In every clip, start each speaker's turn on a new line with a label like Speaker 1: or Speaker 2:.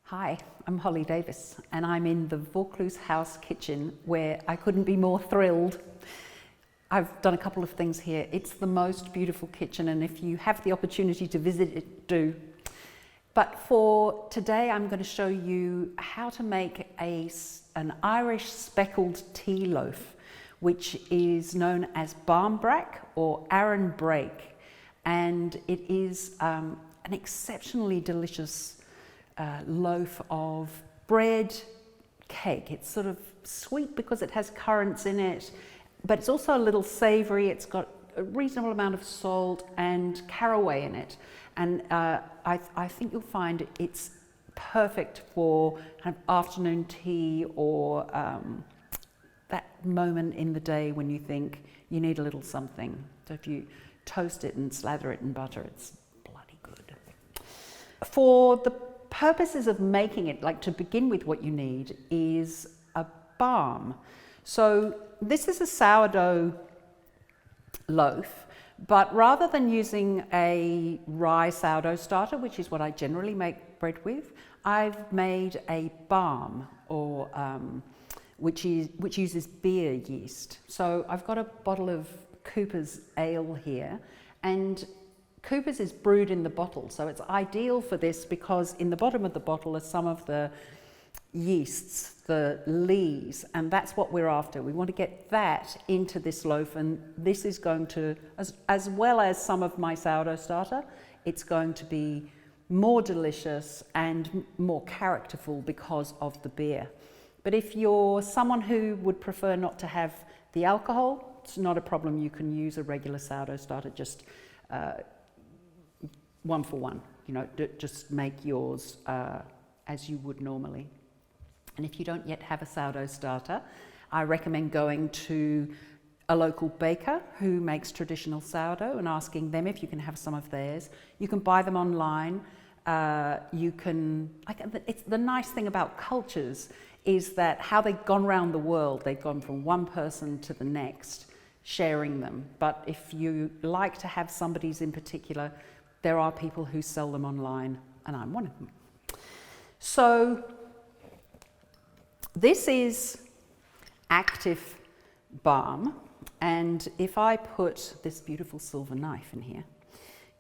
Speaker 1: Hi, I'm Holly Davis and I'm in the Vaucluse House kitchen where I couldn't be more thrilled. I've done a couple of things here. It's the most beautiful kitchen and if you have the opportunity to visit it, do. But for today I'm going to show you how to make an Irish speckled tea loaf, which is known as Barmbrack or break, and it is an exceptionally delicious loaf of bread cake. It's sort of sweet because it has currants in it, but it's also a little savoury. It's got a reasonable amount of salt and caraway in it, and I think you'll find it's perfect for kind of afternoon tea or that moment in the day when you think you need a little something. So if you toast it and slather it in butter, it's bloody good. For the purposes of making it, like to begin with, what you need is a barm. So this is a sourdough loaf, but rather than using a rye sourdough starter, which is what I generally make bread with, I've made a barm, or which uses beer yeast. So I've got a bottle of Cooper's ale here, and Cooper's is brewed in the bottle, so it's ideal for this because in the bottom of the bottle are some of the yeasts, the lees, and that's what we're after. We want to get that into this loaf, and this is going to, as well as some of my sourdough starter, it's going to be more delicious and more characterful because of the beer. But if you're someone who would prefer not to have the alcohol, it's not a problem. You can use a regular sourdough starter, just one for one, you know, just make yours as you would normally. And if you don't yet have a sourdough starter, I recommend going to a local baker who makes traditional sourdough and asking them if you can have some of theirs. You can buy them online. It's the nice thing about cultures is that how they've gone around the world, they've gone from one person to the next, sharing them. But if you like to have somebody's in particular, there are people who sell them online, and I'm one of them. So this is active barm, and if I put this beautiful silver knife in here,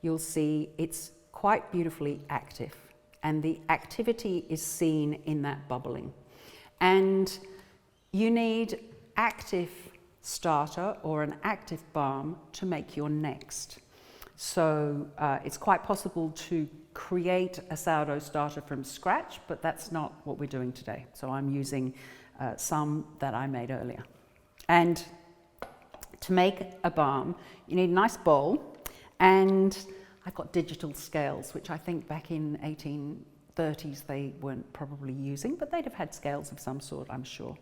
Speaker 1: you'll see it's quite beautifully active, and the activity is seen in that bubbling. And you need active starter or an active barm to make your next. So it's quite possible to create a sourdough starter from scratch, but that's not what we're doing today. So I'm using some that I made earlier. And to make a barm, you need a nice bowl, and I've got digital scales, which I think back in 1830s they weren't probably using, but they'd have had scales of some sort, I'm sure.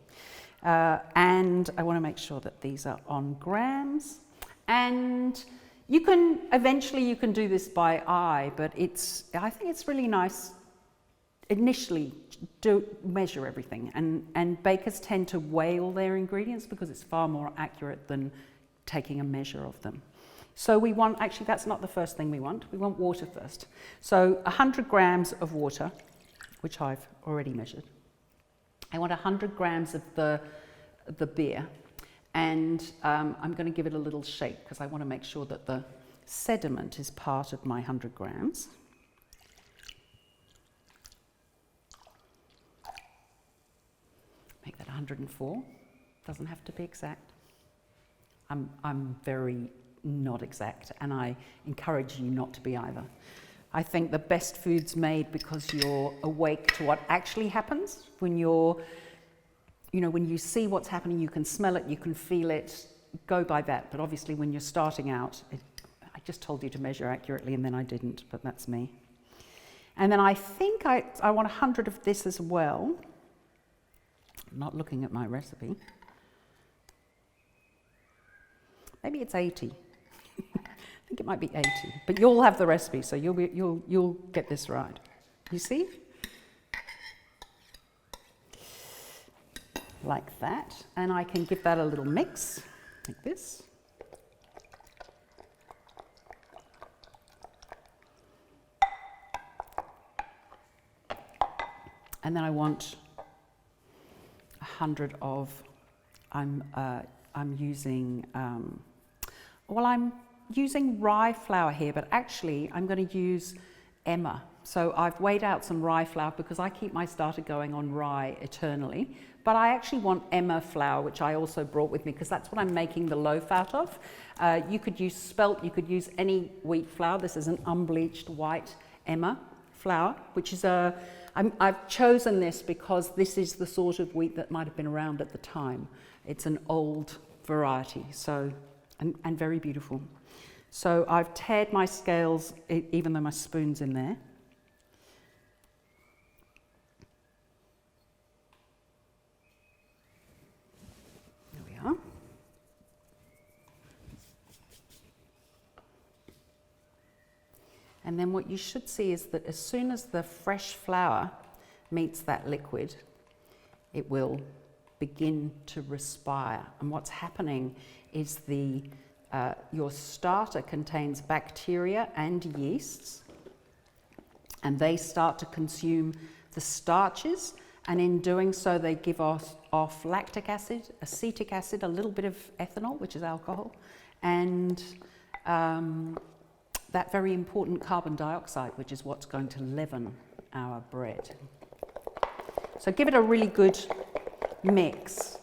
Speaker 1: And I want to make sure that these are on grams, and you can do this by eye, but I think it's really nice initially to measure everything, and bakers tend to weigh all their ingredients because it's far more accurate than taking a measure of them. So we want, actually that's not the first thing we want water first. So 100 grams of water, which I've already measured. I want 100 grams of the beer, and I'm going to give it a little shake because I want to make sure that the sediment is part of my 100 grams. Make that 104. Doesn't have to be exact. I'm very not exact, and I encourage you not to be either. I think the best food's made because you're awake to what actually happens. When when you see what's happening, you can smell it, you can feel it, go by that. But obviously when you're starting out, I just told you to measure accurately and then I didn't, but that's me. And then I think I want 100 of this as well. I'm not looking at my recipe. Maybe it's 80. I think it might be 80, but you'll have the recipe, so you'll get this right. You see? Like that, and I can give that a little mix, like this. And then I want 100 of, I'm using, I'm using rye flour here, but actually I'm going to use emmer. So I've weighed out some rye flour because I keep my starter going on rye eternally. But I actually want emmer flour, which I also brought with me because that's what I'm making the loaf out of. You could use spelt, you could use any wheat flour. This is an unbleached white emmer flour, which is I've chosen this because this is the sort of wheat that might have been around at the time. It's an old variety, so and very beautiful. So I've tared my scales, even though my spoon's in there. There we are. And then what you should see is that as soon as the fresh flour meets that liquid, it will begin to respire. And what's happening is your starter contains bacteria and yeasts, and they start to consume the starches, and in doing so they give off lactic acid, acetic acid, a little bit of ethanol, which is alcohol, and that very important carbon dioxide, which is what's going to leaven our bread. So give it a really good mix.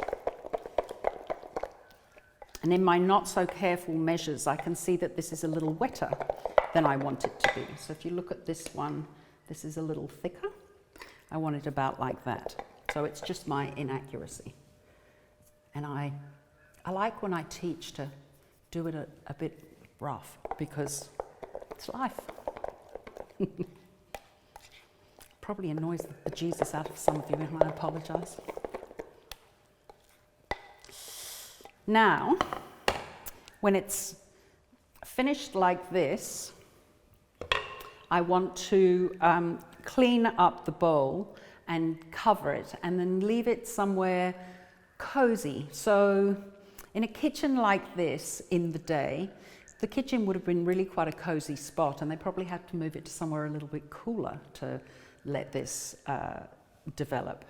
Speaker 1: And in my not so careful measures, I can see that this is a little wetter than I want it to be. So if you look at this one, this is a little thicker. I want it about like that. So it's just my inaccuracy. And I like when I teach to do it a bit rough because it's life. Probably annoys the bejesus out of some of you, and I apologise. Now, when it's finished like this, I want to clean up the bowl and cover it and then leave it somewhere cozy. So in a kitchen like this in the day, the kitchen would have been really quite a cozy spot, and they probably had to move it to somewhere a little bit cooler to let this develop.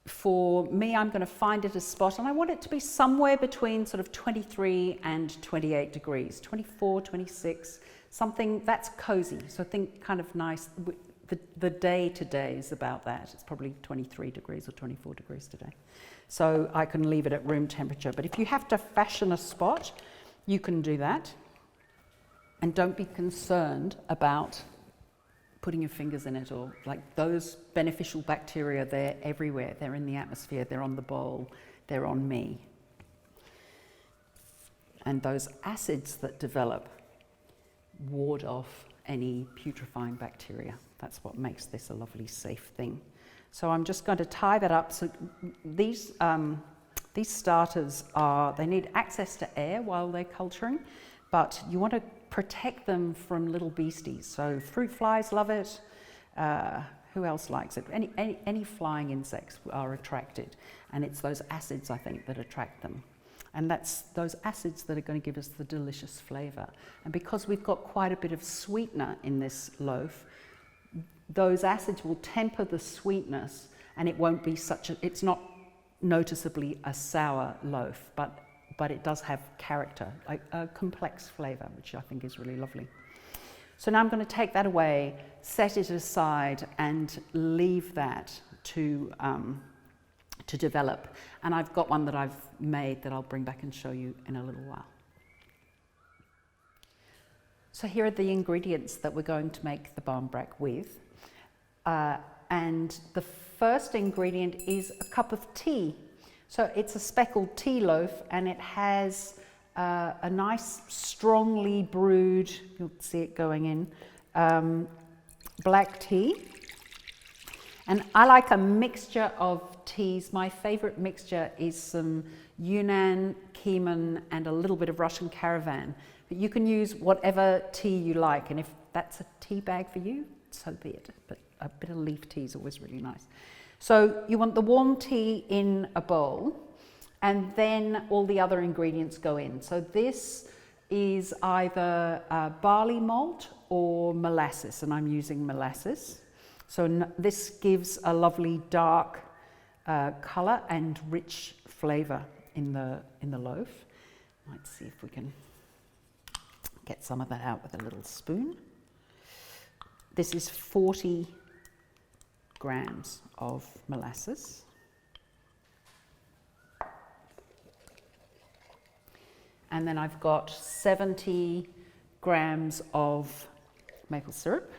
Speaker 1: For me, I'm going to find it a spot, and I want it to be somewhere between sort of 23 and 28 degrees, 24, 26, something that's cozy. So think kind of nice. The day today is about that. It's probably 23 degrees or 24 degrees today. So I can leave it at room temperature. But if you have to fashion a spot, you can do that. And don't be concerned about putting your fingers in it, or like those beneficial bacteria, they're everywhere. They're in the atmosphere, they're on the bowl, they're on me. And those acids that develop ward off any putrefying bacteria. That's what makes this a lovely, safe thing. So I'm just going to tie that up. So these starters they need access to air while they're culturing, but you want to protect them from little beasties. So fruit flies love it. Who else likes it? Any flying insects are attracted, and it's those acids, I think, that attract them. And that's those acids that are going to give us the delicious flavour. And because we've got quite a bit of sweetener in this loaf, those acids will temper the sweetness, and it won't be it's not noticeably a sour loaf, but it does have character, like a complex flavour, which I think is really lovely. So now I'm going to take that away, set it aside, and leave that to develop. And I've got one that I've made that I'll bring back and show you in a little while. So here are the ingredients that we're going to make the barmbrack with. And the first ingredient is a cup of tea. So it's a speckled tea loaf, and it has a nice, strongly brewed, you'll see it going in, black tea. And I like a mixture of teas. My favourite mixture is some Yunnan, Keeman, and a little bit of Russian Caravan. But you can use whatever tea you like, and if that's a tea bag for you, so be it. But a bit of leaf tea is always really nice. So you want the warm tea in a bowl, and then all the other ingredients go in. So this is either barley malt or molasses, and I'm using molasses. So this gives a lovely dark colour and rich flavour in the loaf. Let's see if we can get some of that out with a little spoon. This is 40 grams of molasses. And then I've got 70 grams of maple syrup.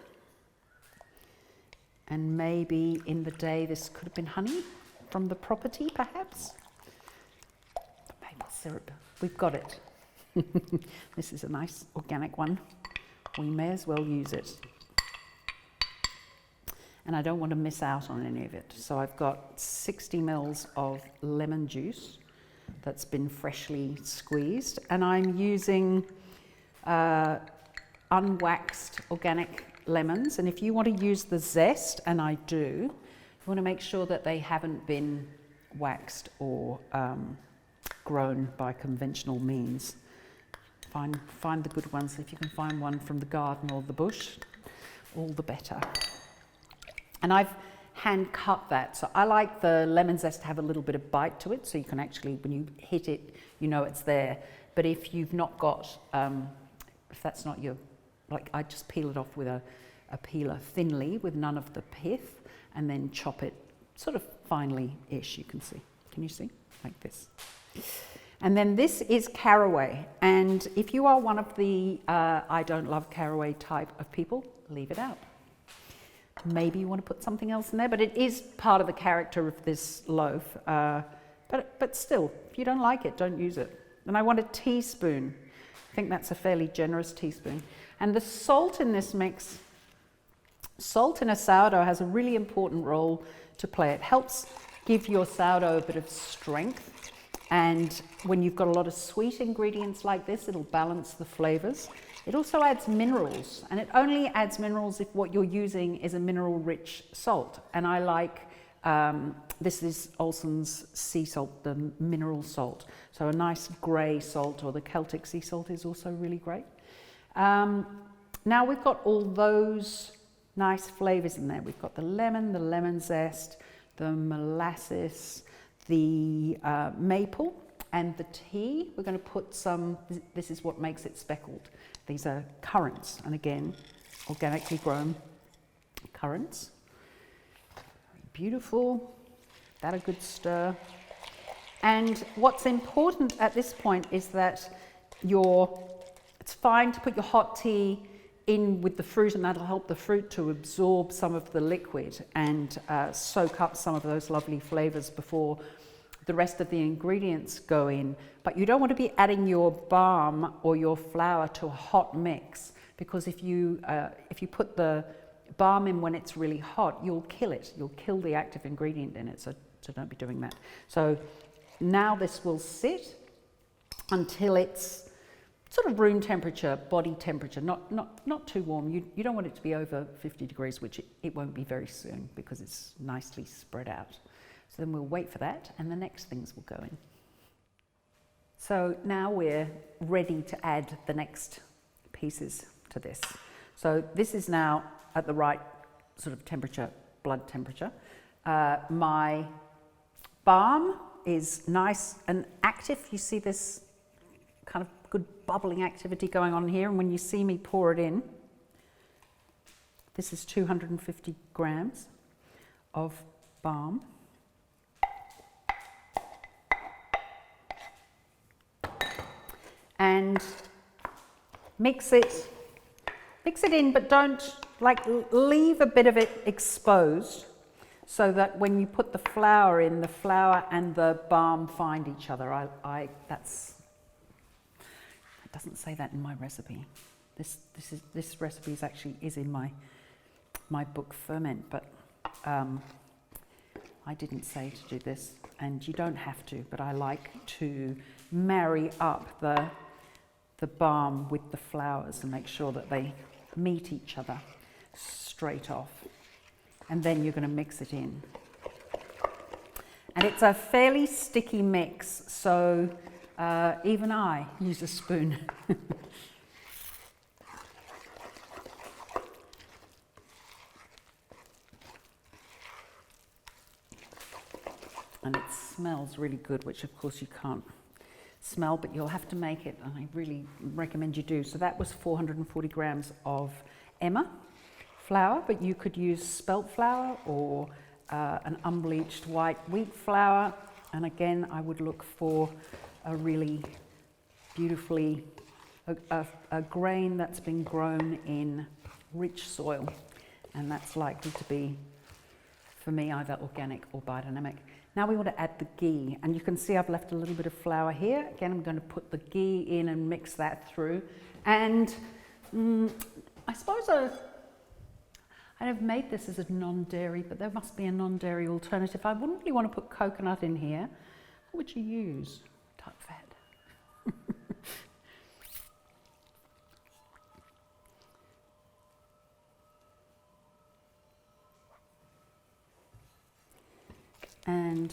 Speaker 1: And maybe in the day this could have been honey from the property, perhaps. The maple syrup, we've got it. This is a nice organic one. We may as well use it. And I don't want to miss out on any of it. So I've got 60 mils of lemon juice that's been freshly squeezed. And I'm using unwaxed organic lemons. And if you want to use the zest, and I do, you want to make sure that they haven't been waxed or grown by conventional means. Find the good ones. If you can find one from the garden or the bush, all the better. And I've hand cut that. So I like the lemon zest to have a little bit of bite to it, so you can actually, when you hit it, you know it's there. But if you've not got, if that's not your, like I just peel it off with a peeler thinly with none of the pith, and then chop it sort of finely-ish, you can see. Can you see? Like this. And then this is caraway. And if you are one of the I don't love caraway type of people, leave it out. Maybe you want to put something else in there, but it is part of the character of this loaf. But still, if you don't like it, don't use it. And I want a teaspoon. I think that's a fairly generous teaspoon. And the salt in this mix, salt in a sourdough has a really important role to play. It helps give your sourdough a bit of strength. And when you've got a lot of sweet ingredients like this, it'll balance the flavors. It also adds minerals, and it only adds minerals if what you're using is a mineral-rich salt. And I like, this is Olsen's sea salt, the mineral salt. So a nice grey salt, or the Celtic sea salt, is also really great. Now we've got all those nice flavors in there. We've got the lemon zest, the molasses, the maple, and the tea. We're going to put some, this is what makes it speckled. These are currants, and again, organically grown currants. Beautiful, that a good stir. And what's important at this point is that it's fine to put your hot tea in with the fruit, and that'll help the fruit to absorb some of the liquid and soak up some of those lovely flavors before the rest of the ingredients go in. But you don't want to be adding your barm or your flour to a hot mix, because if you put the barm in when it's really hot, you'll kill it. You'll kill the active ingredient in it, so don't be doing that. So now this will sit until it's sort of room temperature, body temperature, not too warm. You don't want it to be over 50 degrees, which it won't be very soon because it's nicely spread out. So then we'll wait for that, and the next things will go in. So now we're ready to add the next pieces to this. So this is now at the right sort of temperature, blood temperature. My barm is nice and active. You see this kind of good bubbling activity going on here, and when you see me pour it in, this is 250 grams of barm. And mix it in, but don't leave a bit of it exposed, so that when you put the flour in, the flour and the barm find each other. It doesn't say that in my recipe. This recipe is in my book Ferment, but I didn't say to do this, and you don't have to, but I like to marry up the barm with the flours and make sure that they meet each other straight off. And then you're going to mix it in. And it's a fairly sticky mix, so even I use a spoon. and it smells really good, which of course you can't smell, but you'll have to make it, and I really recommend you do. So that was 440 grams of Emma flour, but you could use spelt flour or an unbleached white wheat flour. And again, I would look for a really beautifully, a grain that's been grown in rich soil, and that's likely to be, for me, either organic or biodynamic. Now we want to add the ghee, and you can see I've left a little bit of flour here. Again, I'm going to put the ghee in and mix that through. And I suppose I've made this as a non-dairy, but there must be a non-dairy alternative. I wouldn't really want to put coconut in here. What would you use? Type fat. And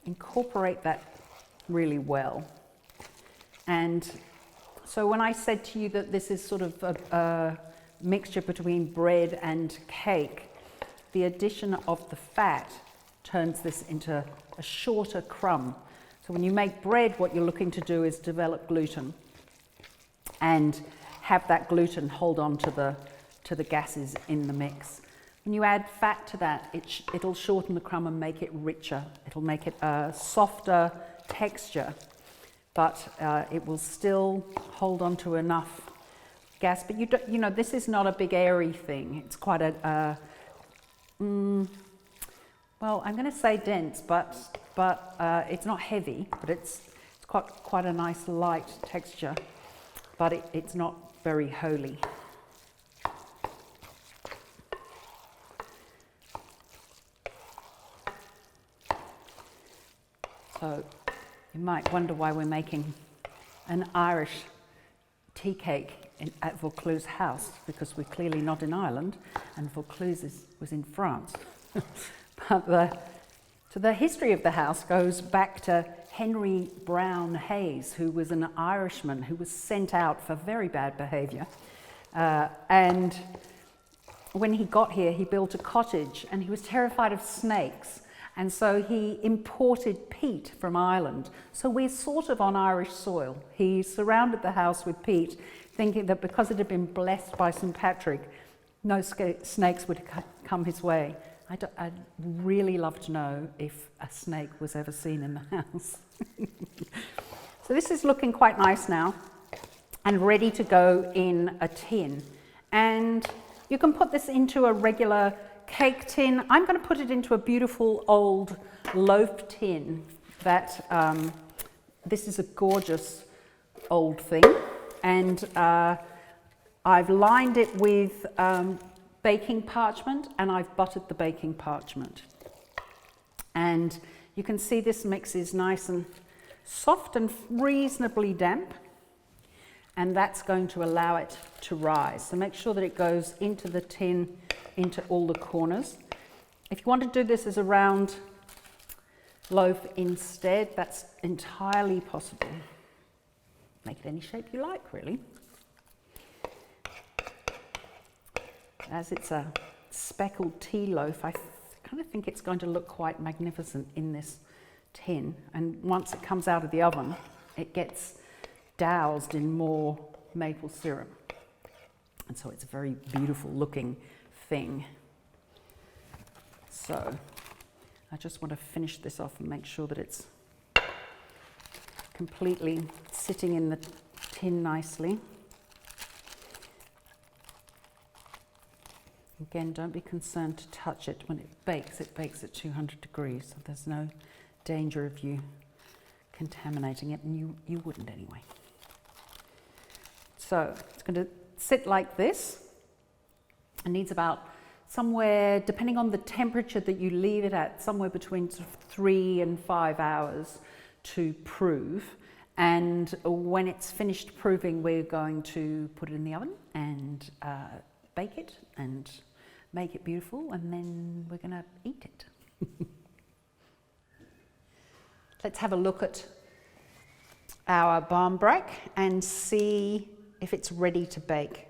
Speaker 1: incorporate that really well. And so when I said to you that this is sort of a mixture between bread and cake, the addition of the fat turns this into a shorter crumb. So when you make bread, what you're looking to do is develop gluten and have that gluten hold on to the gases in the mix. When you add fat to that, it'll shorten the crumb and make it richer. It'll make it a softer texture, but it will still hold on to enough gas. But you know, this is not a big airy thing. It's quite a, well, I'm going to say dense, but it's not heavy, but it's quite a nice light texture, but it's not very holy. So you might wonder why we're making an Irish tea cake at Vaucluse House, because we're clearly not in Ireland, and Vaucluse was in France. But the history of the house goes back to Henry Brown Hayes, who was an Irishman who was sent out for very bad behaviour. And when he got here, he built a cottage, and he was terrified of snakes. And so he imported peat from Ireland. So we're sort of on Irish soil. He surrounded the house with peat, thinking that because it had been blessed by St. Patrick, no snakes would come his way. I'd really love to know if a snake was ever seen in the house. So this is looking quite nice now and ready to go in a tin. And you can put this into a regular cake tin. I'm going to put it into a beautiful old loaf tin that this is a gorgeous old thing, and I've lined it with baking parchment, and I've buttered the baking parchment. And you can see this mix is nice and soft and reasonably damp, and that's going to allow it to rise. So make sure that it goes into the tin, into all the corners. If you want to do this as a round loaf instead, that's entirely possible. Make it any shape you like, really. As it's a speckled tea loaf, I kind of think it's going to look quite magnificent in this tin. And once it comes out of the oven, it gets doused in more maple syrup. And so it's a very beautiful looking thing. So I just want to finish this off and make sure that it's completely sitting in the tin nicely. Again, don't be concerned to touch it when it bakes. It bakes at 200 degrees, so there's no danger of you contaminating it, and you wouldn't anyway. So it's going to sit like this. It needs about somewhere, depending on the temperature that you leave it at, somewhere between sort of 3 and 5 hours to prove. And when it's finished proving, we're going to put it in the oven and bake it and make it beautiful, and then we're going to eat it. Let's have a look at our barmbrack and see if it's ready to bake.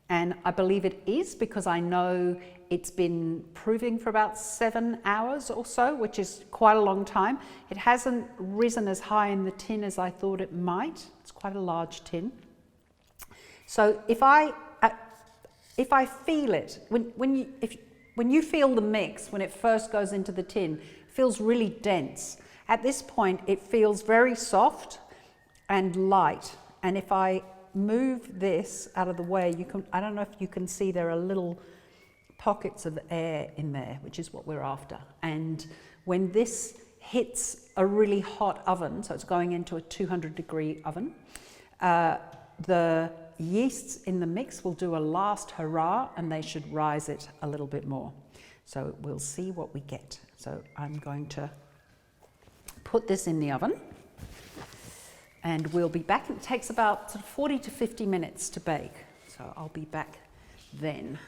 Speaker 1: And I believe it is, because I know It's been proving for about 7 hours or so, which is quite a long time. It hasn't risen as high in the tin as I thought it might. It's quite a large tin. So if I feel it, when you feel the mix, when it first goes into the tin, it feels really dense. At this point, it feels very soft and light. And if I move this out of the way, I don't know if you can see there are little pockets of air in there, which is what we're after. And when this hits a really hot oven, so it's going into a 200-degree oven, the yeasts in the mix will do a last hurrah, and they should rise it a little bit more. So we'll see what we get. So I'm going to put this in the oven, and we'll be back. It takes about sort of 40 to 50 minutes to bake. So I'll be back then.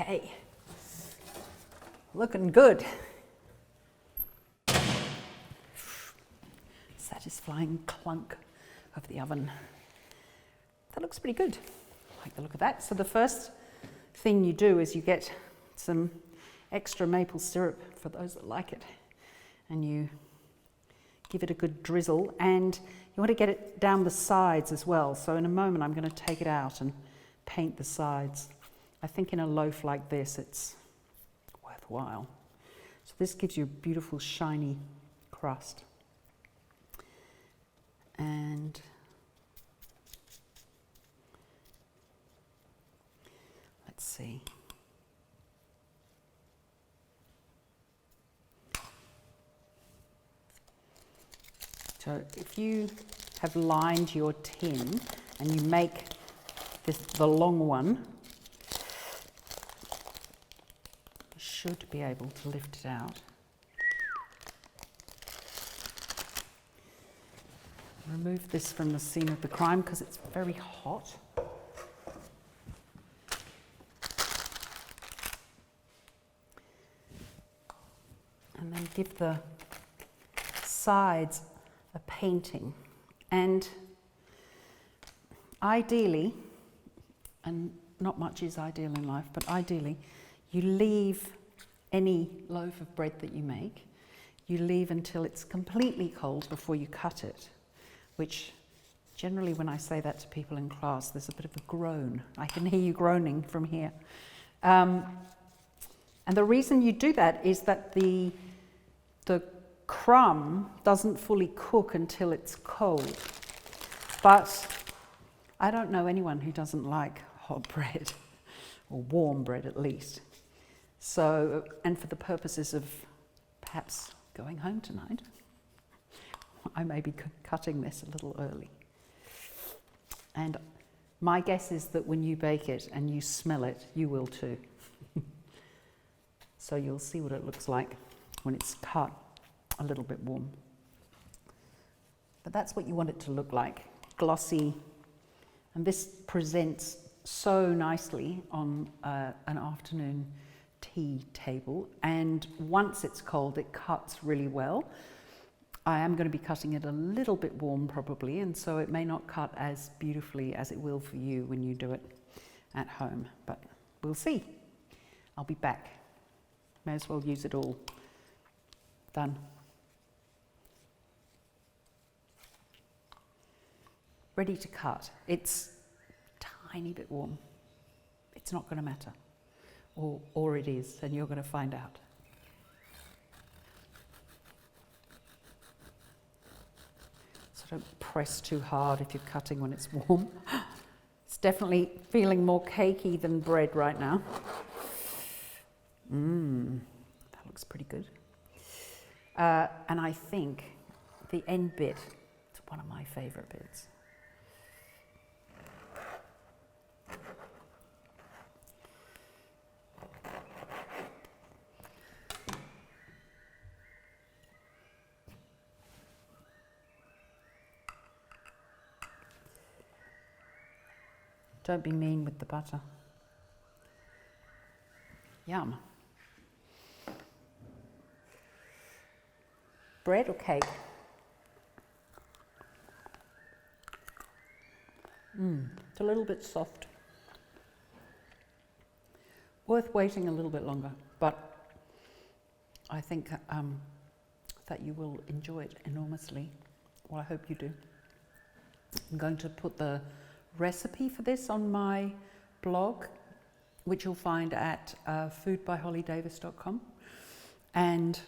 Speaker 1: Okay, looking good. Satisfying clunk of the oven. That looks pretty good. I like the look of that. So the first thing you do is you get some extra maple syrup for those that like it, and you give it a good drizzle, and you want to get it down the sides as well. So in a moment I'm going to take it out and paint the sides. I think in a loaf like this it's worthwhile. So this gives you a beautiful shiny crust. And let's see. So if you have lined your tin and you make this the long one, you should be able to lift it out. Remove this from the scene of the crime because it's very hot. And then give the sides a painting. And ideally, and not much is ideal in life, but ideally, you leave any loaf of bread that you make, you leave until it's completely cold before you cut it. Which generally when I say that to people in class, there's a bit of a groan. I can hear you groaning from here. And the reason you do that is that the crumb doesn't fully cook until it's cold. But I don't know anyone who doesn't like hot bread, or warm bread at least. So, and for the purposes of perhaps going home tonight, I may be cutting this a little early. And my guess is that when you bake it and you smell it, you will too. So you'll see what it looks like when it's cut a little bit warm. But that's what you want it to look like, glossy. And this presents so nicely on an afternoon tea table. And once it's cold, it cuts really well. I am going to be cutting it a little bit warm probably, and so it may not cut as beautifully as it will for you when you do it at home, but we'll see. I'll be back. May as well use it all. Done. Ready to cut. It's a tiny bit warm. It's not going to matter. Or it is, and you're going to find out. Don't press too hard if you're cutting when it's warm. It's definitely feeling more cakey than bread right now. That looks pretty good. And I think the end bit is one of my favourite bits. Don't be mean with the butter. Yum. Bread or cake? It's a little bit soft. Worth waiting a little bit longer, but I think that you will enjoy it enormously. Well, I hope you do. I'm going to put the recipe for this on my blog, which you'll find at foodbyhollydavis.com, and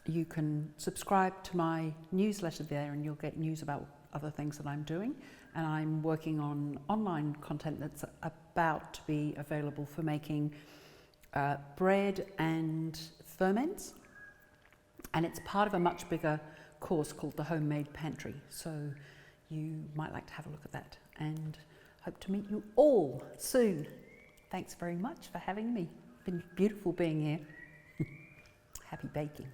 Speaker 1: you can subscribe to my newsletter there and you'll get news about other things that I'm doing. And I'm working on online content that's about to be available for making bread and ferments, and it's part of a much bigger course called the Homemade Pantry, so you might like to have a look at that, and hope to meet you all soon. Thanks very much for having me. It's been beautiful being here. Happy baking.